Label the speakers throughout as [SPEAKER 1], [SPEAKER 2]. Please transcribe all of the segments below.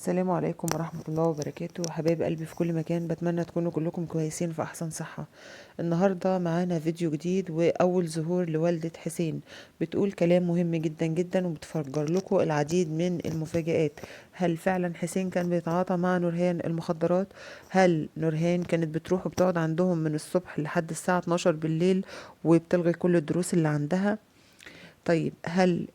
[SPEAKER 1] السلام عليكم ورحمة الله وبركاته، حبايب قلبي في كل مكان. بتمنى تكونوا كلكم كويسين في أحسن صحة. النهاردة معانا فيديو جديد وأول ظهور لوالدة حسين. بتقول كلام مهم جدا جدا وبتفجر لكم العديد من المفاجآت. هل فعلا حسين كان بيتعاطى مع نورهان المخدرات؟ هل نورهان كانت بتروح وبتقعد عندهم من الصبح لحد الساعة 12 بالليل وبتلغي كل الدروس اللي عندها؟ طيب هل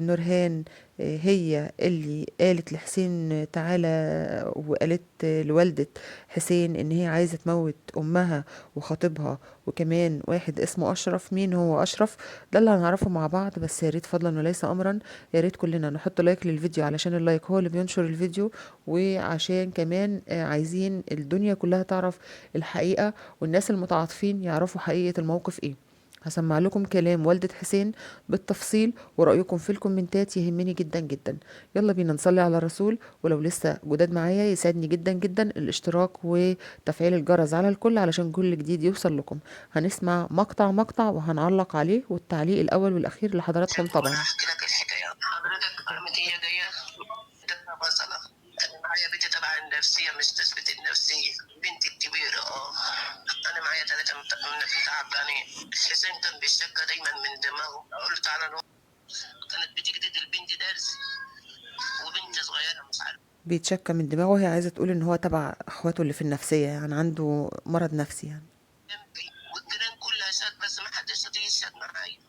[SPEAKER 1] نورهان هي اللي قالت لحسين تعالى، وقالت لوالدة حسين ان هي عايزة تموت امها وخطيبها وكمان واحد اسمه اشرف؟ مين هو اشرف؟ ده اللي هنعرفه مع بعض، بس يا ريت فضلا وليس امرا يا ريت كلنا نحط لايك للفيديو، علشان اللايك هو اللي بينشر الفيديو، وعشان كمان عايزين الدنيا كلها تعرف الحقيقة، والناس المتعاطفين يعرفوا حقيقة الموقف ايه. هسمع لكم كلام والدة حسين بالتفصيل، ورأيكم في الكومنتات يهمني جدا جدا. يلا بينا نصلي على الرسول. ولو لسه جداد معايا يسعدني جدا جدا الاشتراك وتفعيل الجرس على الكل علشان كل جديد يوصل لكم. هنسمع مقطع مقطع وهنعلق عليه، والتعليق الأول والأخير لحضراتكم طبعا.
[SPEAKER 2] احكي لك الحكايه. حضرتك قامت جايه ادتنا بصله. انا معايا بنتي تبع النفسيه، مش تثبيت النفسيه. بنتي الكبيره انا معايا ثلاثه تعبانين. حسين كان بيشتكى دايما من دماغه. قلت على نور. كانت بتجدد البنت درس، وبنت صغيره مش عارفه.
[SPEAKER 1] بيتشكى من دماغه، هي عايزة تقول ان هو تبع اخواته اللي في النفسية، يعني عنده مرض نفسي يعني.
[SPEAKER 2] والجيران كلها شاد، بس ما حدش راضي يشهد معايا.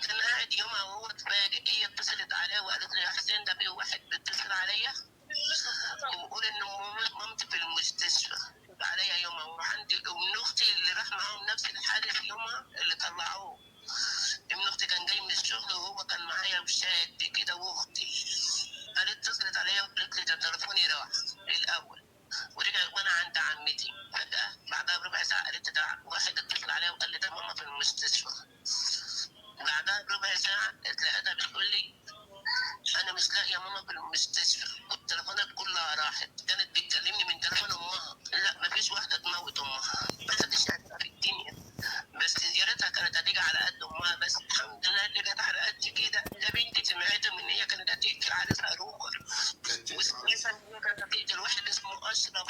[SPEAKER 2] كان قاعد يومها وهو اتفاجئ. هي اتصلت عليه وقالت له يا حسين ده في واحد بيتصل عليا وبقول ان مامتي في المستشفى. عليا يومها وعندي ابن اختي اللي راح معاهم نفس الحادث يومها اللي طلعوه. ابن اختي كان جاي من الشغل وهو كان معايا بشاد كده، واختي قالت اتصلت عليا وقالت لي ده تليفوني راح الاول ورجع وانا عند عمتي. فجاه بعدها بربع ساعه قالت لي ده واحد اتصل عليا وقال لي ده ماما في المستشفى. بعدها بربع ساعه قالت لي ادى بتقول لي انا مش لاقيه ماما في المستشفى، والتليفونات كلها راحت. كانت بتكلمني من تليفون امها. لا مفيش واحده تموت امها، ما حدش يعرفها في الدنيا. بس زيارتها كانت هتيجي على قد امها، بس الحمد لله اللي جت على قد كده. ده بنتي سمعتهم ان هي كانت هتقتل عريسها روكر، وسمعتها ان هي كانت هتقتل واحد اسمه اشرف.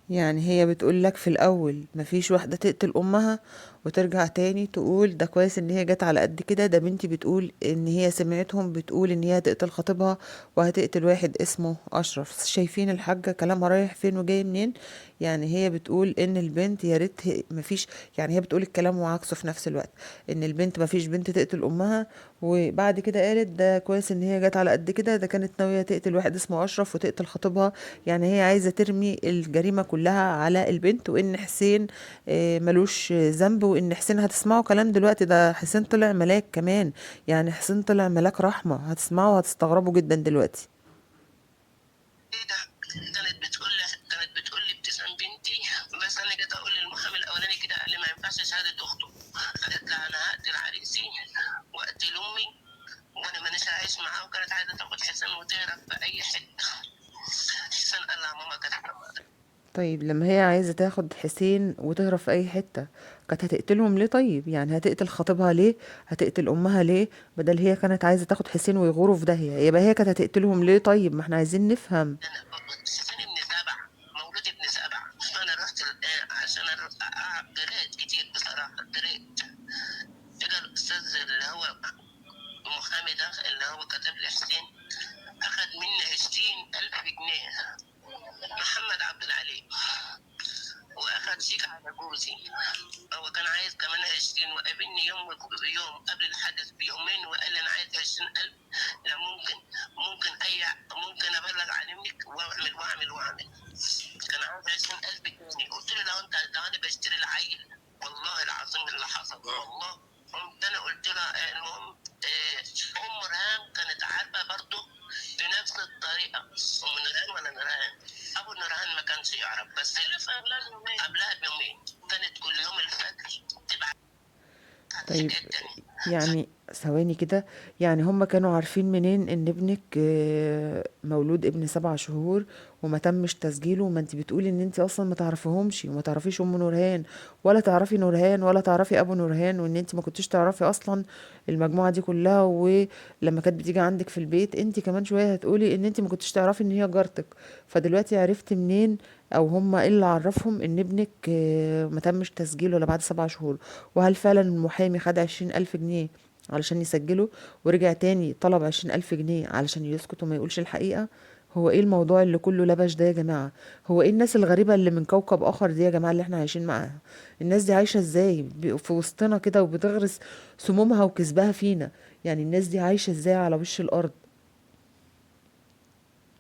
[SPEAKER 1] يعني هي بتقول لك في الاول مفيش واحدة تقتل امها، وترجع تاني تقول ده كويس ان هي جت على قد كده. ده بنتي بتقول ان هي سمعتهم بتقول ان هي هتقتل خطيبها وهتقتل واحد اسمه اشرف. شايفين الحاجة كلامها رايح فين وجاي منين؟ يعني هي بتقول ان البنت يا ريت مفيش، يعني هي بتقول الكلام وعكسه في نفس الوقت، ان البنت مفيش بنت تقتل امها، وبعد كده قالت ده كويس ان هي جت على قد كده، ده كانت ناوية تقتل واحد اسمه اشرف وتقتل خطيبها. يعني هي عايزة ترمي الجريمة كلها على البنت، وان حسين ملوش ذنب، وان حسين هتسمعوا كلام دلوقتي. ده حسين طلع ملاك كمان، يعني حسين طلع ملاك رحمة، هتسمعوا وهتستغربوا جدا دلوقتي.
[SPEAKER 2] ايه ده؟ كانت بتقول لي ابتسام بنتي. بس انا جيت اقول للمحامي الاولاني كده، قال لي ما ينفعش شهاده اخته. قالت لها انا هقتل عريسي واقتل امي وانا مانيش عايش معاه. وكانت عايزه تاخد حسين وتهرب في اي حته. حسين قال لها ماما كانت.
[SPEAKER 1] طيب لما هي عايزة تاخد حسين وتهرب في اي حتة، كانت هتقتلهم ليه؟ طيب يعني هتقتل خطيبها ليه؟ هتقتل امها ليه؟ بدل هي كانت عايزة تاخد حسين ويغوروا في داهية، يبقى هي كانت هتقتلهم ليه؟ طيب ما احنا عايزين نفهم.
[SPEAKER 2] حسين ابن سبع، مولود ابن سبع. فانا رحت عشان قريت كتير بصراحه، قريت. اجى الاستاذ اللي هو المحامي ده اللي هو كتب لي حسين، اخذ مني 20,000 جنيه. محمد عبد العليم. واخد شيك على جوزي. هو كان عايز كمان 20، وقابلني يوم قبل الحادث بيومين وقال لي انا عايز 20,000. لا ممكن ابلغ عنك واعمل. كان عايز 20,000 تاني. قلت له لو انت ده انا بشتري العيل. والله العظيم اللي حصل والله. قمت انا قلت لها المهم ام رهان كانت عارفه برضه بنفس الطريقه. ام نورهان ولا نورهان؟ ابو نورهان ما كانش يعرف، بس قبلها بيومين كانت كل يوم الفجر تبعت
[SPEAKER 1] طيب
[SPEAKER 2] حاجات تانية.
[SPEAKER 1] يعني ثواني كده. يعني هم كانوا عارفين منين ان ابنك مولود ابن 7 شهور وما تمش تسجيله؟ وما انت بتقولي ان انت اصلا ما تعرفيهمش وما تعرفيش ام نورهان ولا تعرفي نورهان ولا تعرفي ابو نورهان، وان انت ما كنتش تعرفي اصلا المجموعة دي كلها. ولما كانت بتيجي عندك في البيت انت كمان شوية هتقولي ان انت ما كنتش تعرفي ان هي جارتك. فدلوقتي عرفتي منين، او هم ايه اللي عرفهم ان ابنك ما تمش تسجيله ولا بعد 7 شهور؟ وهل فعلا المحامي خد 20,000 جنيه علشان يسجله ورجع تاني طلب 20,000 جنيه علشان يسكت وما يقولش الحقيقة؟ هو ايه الموضوع اللي كله لبش ده يا جماعة؟ هو ايه الناس الغريبة اللي من كوكب اخر دي يا جماعة اللي احنا عايشين معاها؟ الناس دي عايشة ازاي في وسطنا كده وبتغرس سمومها وكذبها فينا؟ يعني الناس دي عايشة ازاي على وش الارض؟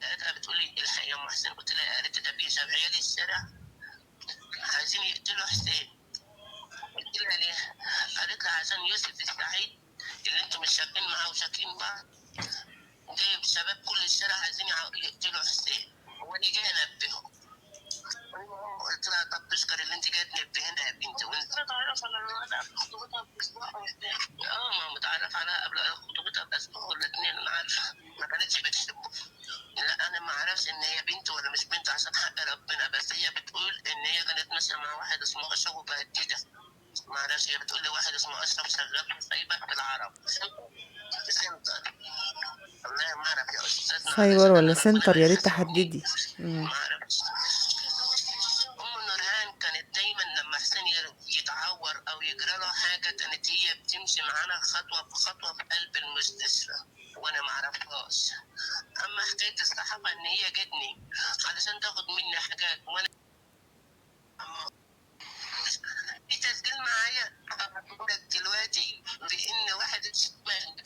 [SPEAKER 2] لقيتها بتقول لي الحق يا ام حسين. قلت لها قالت ده بيساب عيال الشارع عايزين يقتلوا حسين. قلت لها ليه؟ قالت لي عشان يوسف السعيد اللي انتم مش شايفين معاه وشاكين بعض جايب شباب كل الشارع عايزين يقتلوا حسين وانا جاي انبههم. قلت لها طب تشكر اللي انت جايه تنبهنا يا بنتي. وانت متعرف على الولد قبل خطوبتها باسبوع او اتنين؟ ما متعرف عليها قبل خطوبتها باسبوع ولا اتنين. انا عارفه ما كانتش بتحبه. لا انا ما اعرفش ان هي بنت ولا مش بنت عشان حق ربنا، بس هي بتقول ان هي كانت ماشيه مع واحد اسمه اشرف وبقت كده. ما اعرفش، هي بتقول لي واحد اسمه اشرف شغال في سايبر بالعرب في سنتر. والله ما اعرف يا استاذنا
[SPEAKER 1] سايبر
[SPEAKER 2] علشان
[SPEAKER 1] ولا
[SPEAKER 2] انا ربنا
[SPEAKER 1] سنتر؟
[SPEAKER 2] ما
[SPEAKER 1] يا ريت
[SPEAKER 2] يحاسبني.
[SPEAKER 1] تحددي.
[SPEAKER 2] ما اعرفش. ام نورهان كانت دايما لما حسين يتعور او يجرى له حاجه كانت هي بتمشي معانا خطوه بخطوه في قلب المستشفى وانا ما اعرفهاش. اما حكايه الصحافه ان هي جتني علشان تاخد مني حاجات وانا في تسجيل معايا هقولك دلوقتي بان واحد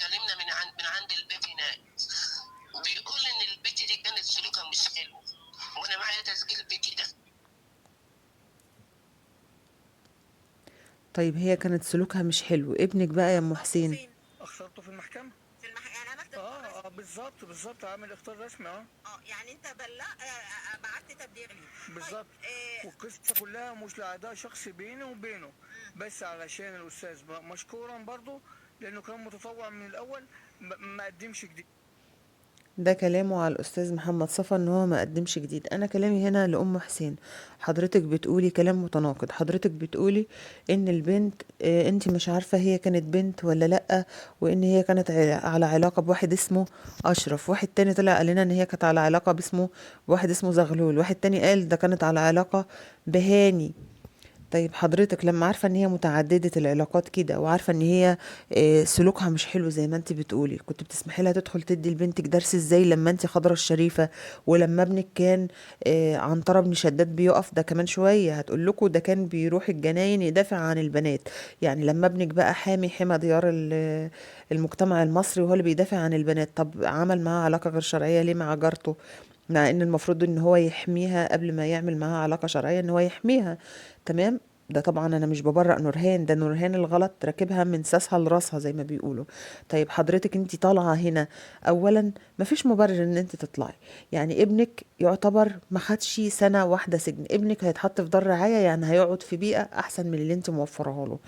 [SPEAKER 2] كلمنا من عند البيت هناك بيقول ان البت دي كانت سلوكها مش حلو وانا معايا تسجيل البت ده.
[SPEAKER 1] طيب هي كانت سلوكها مش حلو، ابنك بقى يا ام حسين؟
[SPEAKER 3] فين؟ اخترته في المحكمة.
[SPEAKER 4] يعني عملت
[SPEAKER 3] بالظبط عامل اختار رسمي
[SPEAKER 4] يعني انت بعت تبليغ ليه؟
[SPEAKER 3] بالظبط. والقصة كلها مش لأداء شخصي بيني وبينه، بس علشان الأستاذ مشكورا برضو لأنه كان متطوع من الأول ما قدمش جديد.
[SPEAKER 1] ده كلامه على الاستاذ محمد صفا ان هو ما قدمش جديد. انا كلامي هنا لام حسين. حضرتك بتقولي كلام متناقض. حضرتك بتقولي ان البنت انت مش عارفة هي كانت بنت ولا لأ، وان هي كانت على علاقة بواحد اسمه اشرف. واحد تاني طلع قال لنا ان هي كانت على علاقة بواحد اسمه زغلول. واحد تاني قال ده كانت على علاقة بهاني. طيب حضرتك لما عارفة ان هي متعددة العلاقات كده وعارفة ان هي سلوكها مش حلو زي ما انت بتقولي، كنت بتسمحي لها تدخل تدي لبنتك درس ازاي لما انت خضرة الشريفة؟ ولما ابنك كان عنترة بن شداد بيقف، ده كمان شوية هتقول لكم ده كان بيروح الجناين يدافع عن البنات. يعني لما ابنك بقى حمى ديار المجتمع المصري وهو اللي بيدافع عن البنات، طب عمل معاها علاقة غير شرعية ليه مع جارته؟ مع ان المفروض ان هو يحميها قبل ما يعمل معاها علاقة شرعية، ان هو يحميها. تمام. ده طبعا انا مش ببرأ نورهان، ده نورهان الغلط راكبها من ساسها لراسها زي ما بيقولوا. طيب حضرتك انت طالعة هنا، اولا مفيش مبرر ان انت تطلعي. يعني ابنك يعتبر ما خدش سنة واحدة سجن، ابنك هيتحط في دار رعاية، يعني هيقعد في بيئة احسن من اللي انت موفرها له.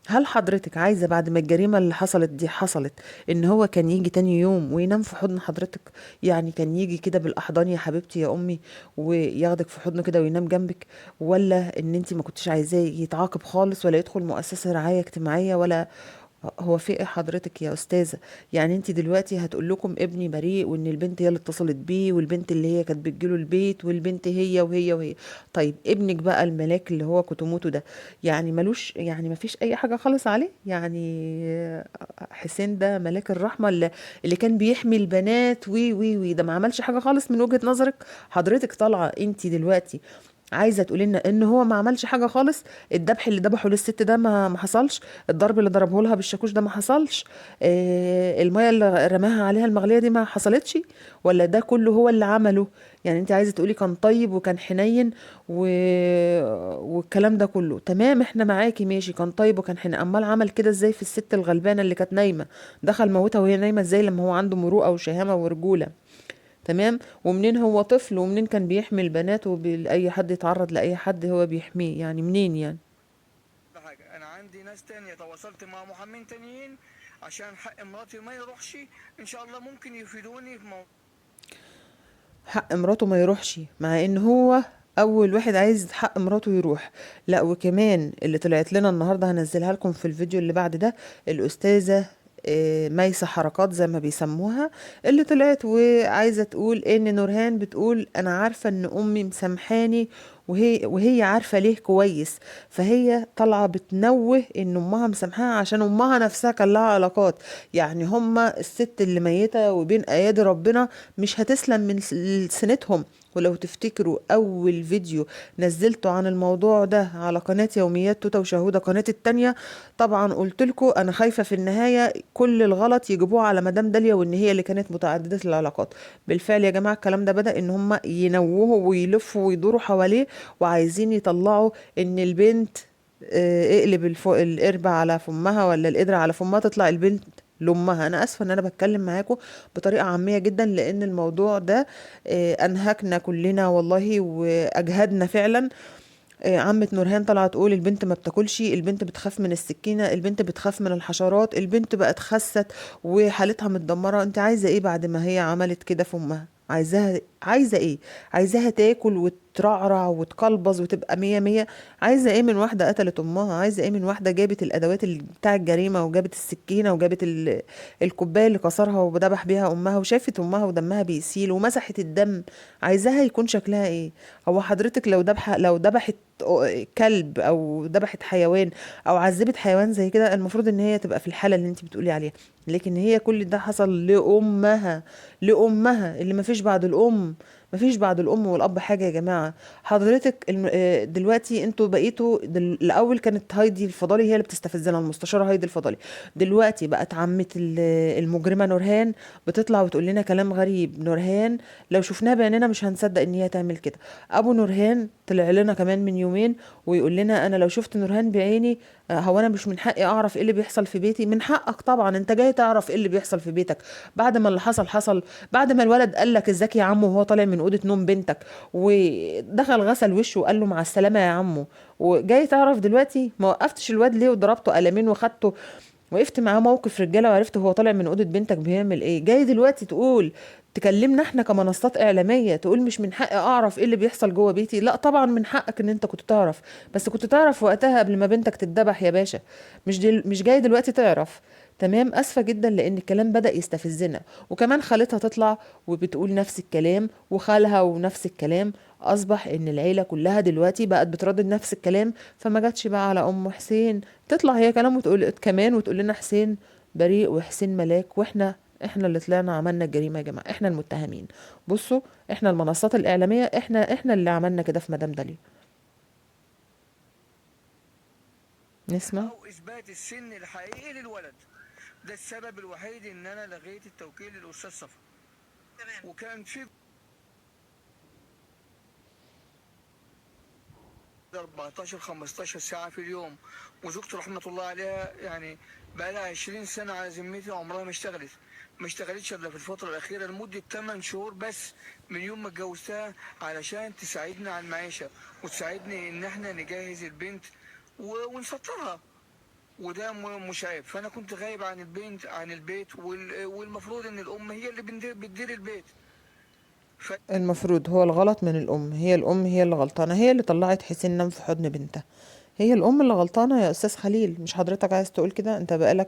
[SPEAKER 1] هل حضرتك عايزة بعد ما الجريمة اللي حصلت دي حصلت ان هو كان يجي تاني يوم وينام في حضن حضرتك؟ يعني كان يجي كده بالاحضان يا حبيبتي يا امي وياخدك في حضنه كده وينام جنبك؟ ولا ان انت ما كنتش عايزاه يتعاقب خالص ولا يدخل مؤسسة رعاية اجتماعية ولا؟ هو في ايه حضرتك يا استاذه؟ يعني انت دلوقتي هتقول لكم ابني بريء وان البنت هي اللي اتصلت بيه والبنت اللي هي كانت بتجيله البيت والبنت هي وهي وهي. طيب ابنك بقى الملاك اللي هو كتموته ده، يعني ملوش، يعني مفيش اي حاجه خالص عليه؟ يعني حسين ده ملاك الرحمه اللي كان بيحمي البنات وي وي وي، ده ما عملش حاجه خالص من وجهه نظرك؟ حضرتك طالعه انت دلوقتي عايزه تقولي لنا ان هو ما عملش حاجه خالص؟ الذبح اللي ذبحه للست ده ما حصلش؟ الضرب اللي ضربه لها بالشاكوش ده ما حصلش؟ الميه اللي رماها عليها المغليه دي ما حصلتش؟ ولا ده كله هو اللي عمله؟ يعني انت عايزه تقولي كان طيب وكان حنين والكلام ده كله تمام، احنا معاكي ماشي، كان طيب وكان حنين. امال عمل كده ازاي في الست الغلبانه اللي كانت نايمه؟ دخل موتها وهي نايمه ازاي لما هو عنده مروءه وشهامه ورجوله؟ تمام. ومنين هو طفل ومنين كان بيحمي البنات وأي حد يتعرض لأي حد هو بيحميه؟ يعني منين يعني؟
[SPEAKER 3] حاجة أنا عندي ناس تانية تواصلت مع محامين تانيين عشان حق مراتي ما يروحش. ان شاء الله ممكن يفيدوني في موضوع.
[SPEAKER 1] حق مراته ما يروحش، مع ان هو اول واحد عايز حق مراته يروح. لا، وكمان اللي طلعت لنا النهارده هنزلها لكم في الفيديو اللي بعد ده، الاستاذه ميسة حركات زي ما بيسموها، اللي طلعت وعايزه تقول ان نورهان بتقول انا عارفه ان امي مسامحاني، وهي عارفه ليه كويس. فهي طالعه بتنوه ان امها مسامحاها عشان امها نفسها كان لها علاقات. يعني هما الست اللي ميته وبين ايادي ربنا مش هتسلم من سنتهم. ولو تفتكروا اول فيديو نزلته عن الموضوع ده على قناة يوميات توتا وشهودة قناة التانية، طبعا قلت لكم انا خايفة في النهاية كل الغلط يجيبوه على مدام داليا وان هي اللي كانت متعددة العلاقات. بالفعل يا جماعة الكلام ده بدأ ان هم ينوهوا ويلفوا ويدوروا حواليه، وعايزين يطلعوا ان البنت اقلب القربة على فمها ولا القدرة على فمها تطلع البنت لامها. انا اسفه ان انا بتكلم معاكم بطريقه عاميه جدا، لان الموضوع ده انهكنا كلنا والله واجهدنا فعلا. عمة نورهان طلعت تقول البنت ما بتاكلش، البنت بتخاف من السكينه، البنت بتخاف من الحشرات، البنت بقت خست وحالتها متدمره. انت عايزه ايه بعد ما هي عملت كده في امها؟ عايزه ايه؟ عايزاها تاكل وترعرع وتقلبظ وتبقى مية مية؟ عايزه ايه من واحده قتلت امها؟ عايزه ايه من واحده جابت الادوات بتاع الجريمه وجابت السكينه وجابت الكوبايه اللي كسرها وذبح بيها امها وشافت امها ودمها بيسيل ومسحت الدم؟ عايزاها يكون شكلها ايه؟ هو حضرتك لو ذبحت كلب او ذبحت حيوان او عذبت حيوان زي كده، المفروض ان هي تبقى في الحاله اللي انت بتقولي عليها. لكن هي كل ده حصل لامها اللي مفيش بعد الام. مفيش بعد الام والاب حاجه يا جماعه. حضرتك دلوقتي انتوا بقيتوا الاول كانت هايدي الفضالي هي اللي بتستفزنا، المستشاره هايدي الفضالي. دلوقتي بقت عمه المجرمه نورهان بتطلع وتقول لنا كلام غريب. نورهان لو شفناها بعيننا مش هنصدق ان هي تعمل كده. ابو نورهان طلع لنا كمان من يومين ويقول لنا انا لو شفت نورهان بعيني هو انا مش من حقي اعرف ايه اللي بيحصل في بيتي؟ من حقك طبعا، انت جاي تعرف ايه اللي بيحصل في بيتك بعد ما اللي حصل. بعد ما الولد قال لك ازيك يا عمو وهو طالع من اوضه نوم بنتك ودخل غسل وشه وقال له مع السلامه يا عمو، وجاي تعرف دلوقتي ما وقفتش الواد ليه وضربته قلمين وخدته وقفت معاه موقف رجاله وعرفت هو طالع من اوضه بنتك بيعمل ايه؟ جاي دلوقتي تقول تكلمنا احنا كمنصات اعلاميه تقول مش من حقي اعرف ايه اللي بيحصل جوه بيتي؟ لا طبعا من حقك ان انت كنت تعرف، بس كنت تعرف وقتها قبل ما بنتك تتذبح يا باشا. مش جاي دلوقتي تعرف. تمام، اسفه جدا لان الكلام بدأ يستفزنا. وكمان خالتها تطلع وبتقول نفس الكلام وخالها ونفس الكلام. اصبح ان العيله كلها دلوقتي بقت بتردد نفس الكلام. فما جاتش بقى على ام حسين تطلع هي كلام وتقول كمان وتقول لنا حسين بريء وحسين ملاك، احنا اللي طلعنا عملنا الجريمه يا جماعه، احنا المتهمين. بصوا، احنا المنصات الاعلاميه احنا اللي عملنا كده في مدام داليا. نسمع.
[SPEAKER 3] او اثبات السن الحقيقي للولد. ده السبب الوحيد ان انا لغيت التوكيل للاستاذ صفا.
[SPEAKER 4] تمام.
[SPEAKER 3] وكان في 14 15 ساعة في اليوم. وزوجته رحمة الله عليها يعني بقى لها 20 سنة على ذمتي عمرها ما اشتغلت. ما اشتغلتش الا في الفترة الأخيرة لمدة 8 شهور بس من يوم ما اتجوزتها علشان تساعدنا على المعيشة وتساعدني إن احنا نجهز البنت ونسطرها. وده مش عيب. فأنا كنت غايب عن البنت عن البيت والمفروض إن الأم هي اللي بتدير البيت.
[SPEAKER 1] المفروض هو الغلط من الام، هي الام هي اللي غلطانه، هي اللي طلعت حسين نام في حضن بنتها. هي الام اللي غلطانه يا استاذ خليل، مش حضرتك عايز تقول كده؟ انت بقالك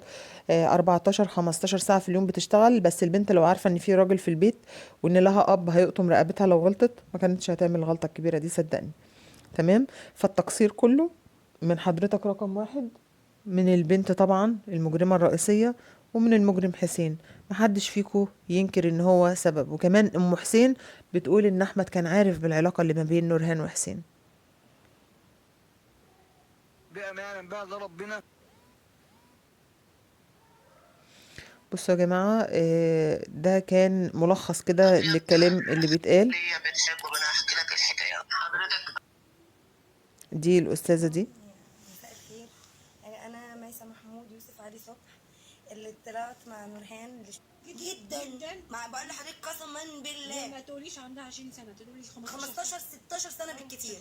[SPEAKER 1] 14 15 ساعه في اليوم بتشتغل، بس البنت لو عارفه ان في راجل في البيت وان لها اب هيقطم رقبتها لو غلطت ما كانتش هتعمل الغلطه الكبيره دي صدقني. تمام، فالتقصير كله من حضرتك رقم واحد، من البنت طبعا المجرمة الرئيسية، ومن المجرم حسين. محدش فيكو ينكر ان هو سبب. وكمان ام حسين بتقول ان احمد كان عارف بالعلاقة اللي ما بين نورهان وحسين.
[SPEAKER 3] بقى ما يعلم بقى ده ربنا.
[SPEAKER 1] بصوا يا جماعة ده كان ملخص كده للكلام اللي بيتقال.
[SPEAKER 2] ليا بنحب وانا احكي لك الحكايه حضرتك.
[SPEAKER 1] دي الأستاذة دي.
[SPEAKER 5] مساء الخير. انا ميسة محمود يوسف علي صبح اللي طلعت مع نورهان جدا. مع بقول لحضرتك قسما بالله
[SPEAKER 6] ما تقوليش عندها 20 سنه، تقولي
[SPEAKER 5] 15 16 سنه بالكتير.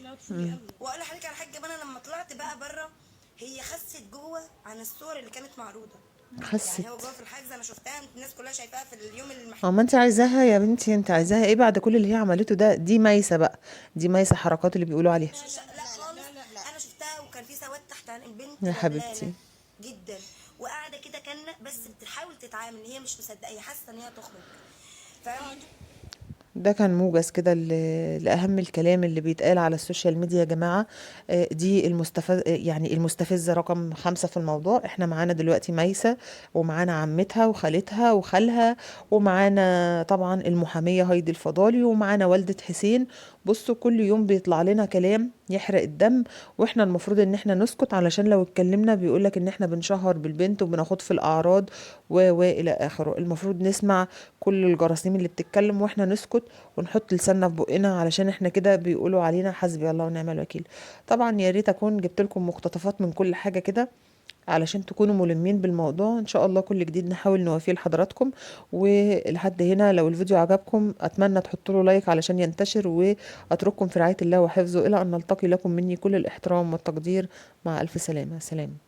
[SPEAKER 5] واقول لحضرتك على حاجه، انا لما طلعت بقى بره هي خست جوه عن الصور اللي كانت معروضه.
[SPEAKER 1] خست.
[SPEAKER 5] يعني هو جوه في الحجز انا شفتها الناس كلها شايفاها في اليوم المحجوز.
[SPEAKER 1] ما انت عايزاها يا بنتي، انت عايزاها ايه بعد كل اللي هي عملته ده؟ دي مايسة بقى، دي مايسة حركات اللي بيقولوا عليها.
[SPEAKER 5] لا خالص، انا شفتها وكان في سواد تحت عن البنت
[SPEAKER 1] يا
[SPEAKER 5] غلبانه
[SPEAKER 1] حبيبتي
[SPEAKER 5] جدا، وقاعده كده كانه بس بتحاول تتعامل، هي مش مصدقه، هي حاسه ان هي تخرج. فاهم؟
[SPEAKER 1] ده كان موجز كده لأهم الكلام اللي بيتقال على السوشيال ميديا يا جماعة. دي المستفز، يعني المستفزة رقم 5 في الموضوع. احنا معانا دلوقتي ميسة، ومعانا عمتها وخالتها وخالها، ومعانا طبعا المحامية هايدي الفضالي، ومعانا والدة حسين. بصوا كل يوم بيطلع لنا كلام يحرق الدم، واحنا المفروض ان احنا نسكت، علشان لو اتكلمنا بيقولك ان احنا بنشهر بالبنت وبناخد في الأعراض والى اخره. المفروض نسمع كل الجراثيم اللي بتتكلم واحنا نسكت ونحط لساننا في بقنا، علشان احنا كده بيقولوا علينا حسبي الله ونعم الوكيل. طبعا يا ريت اكون جبت لكم مقتطفات من كل حاجه كده علشان تكونوا ملمين بالموضوع. ان شاء الله كل جديد نحاول نوافيه لحضراتكم. ولحد هنا لو الفيديو عجبكم اتمنى تحطوا له لايك علشان ينتشر، واترككم في رعايه الله وحفظه الى ان نلتقي. لكم مني كل الاحترام والتقدير. مع الف سلامه. سلام.